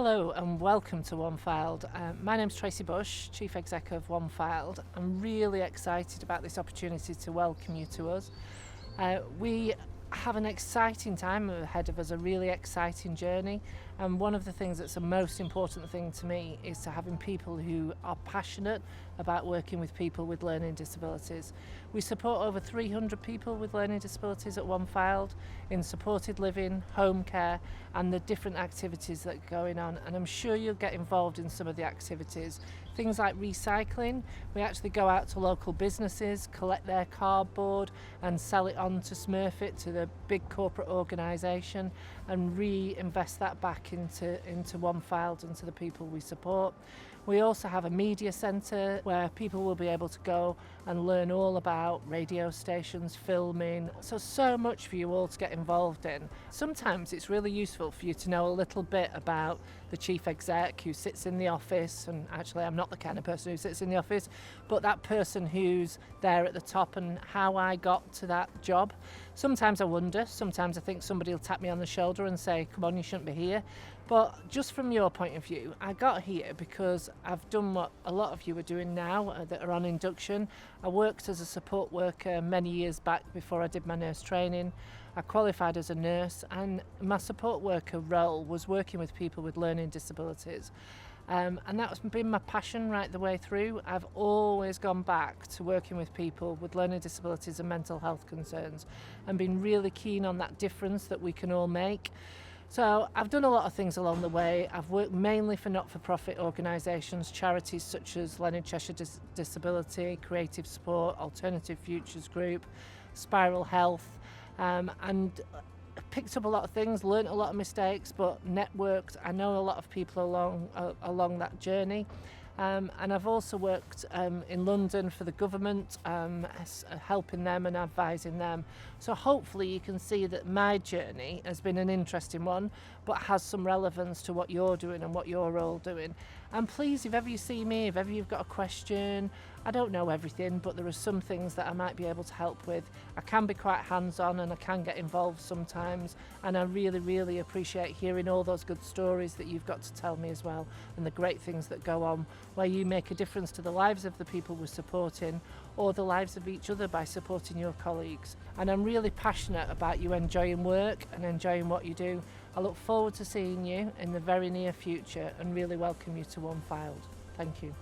Hello and welcome to One Fylde. My name's Tracey Bush, Chief Exec of One Fylde. I'm really excited about this opportunity to welcome you to us. We have an exciting time ahead of us, a really exciting journey, and one of the things that's the most important thing to me is to having people who are passionate about working with people with learning disabilities. We support over 300 people with learning disabilities at One Fylde in supported living, home care and the different activities that are going on, and I'm sure you'll get involved in some of the activities. Things like recycling, we actually go out to local businesses, collect their cardboard and sell it on to Smurf it to the big corporate organisation and reinvest that back into One Fylde and to the people we support. We also have a media centre where people will be able to go and learn all about radio stations, filming. So much for you all to get involved in. Sometimes it's really useful for you to know a little bit about the chief exec who sits in the office, and actually I'm not the kind of person who sits in the office, but that person who's there at the top and how I got to that job. Sometimes I wonder, sometimes I think somebody will tap me on the shoulder and say, come on, you shouldn't be here. But just from your point of view, I got here because I've done what a lot of you are doing now that are on induction. I worked as a support worker many years back before I did my nurse training. I qualified as a nurse, and my support worker role was working with people with learning disabilities. And that's been my passion right the way through. I've always gone back to working with people with learning disabilities and mental health concerns and been really keen on that difference that we can all make. So I've done a lot of things along the way. I've worked mainly for not-for-profit organisations, charities such as Leonard Cheshire Disability, Creative Sport, Alternative Futures Group, Spiral Health, and picked up a lot of things, learnt a lot of mistakes, but networked. I know a lot of people along that journey. And I've also worked in London for the government, helping them and advising them. So hopefully you can see that my journey has been an interesting one, but has some relevance to what you're doing and what you're all doing. And please, if ever you see me, if ever you've got a question, I don't know everything, but there are some things that I might be able to help with. I can be quite hands-on and I can get involved sometimes, and I really, really appreciate hearing all those good stories that you've got to tell me as well, and the great things that go on where you make a difference to the lives of the people we're supporting or the lives of each other by supporting your colleagues. And I'm really passionate about you enjoying work and enjoying what you do. I look forward to seeing you in the very near future and really welcome you to One Fylde. Thank you.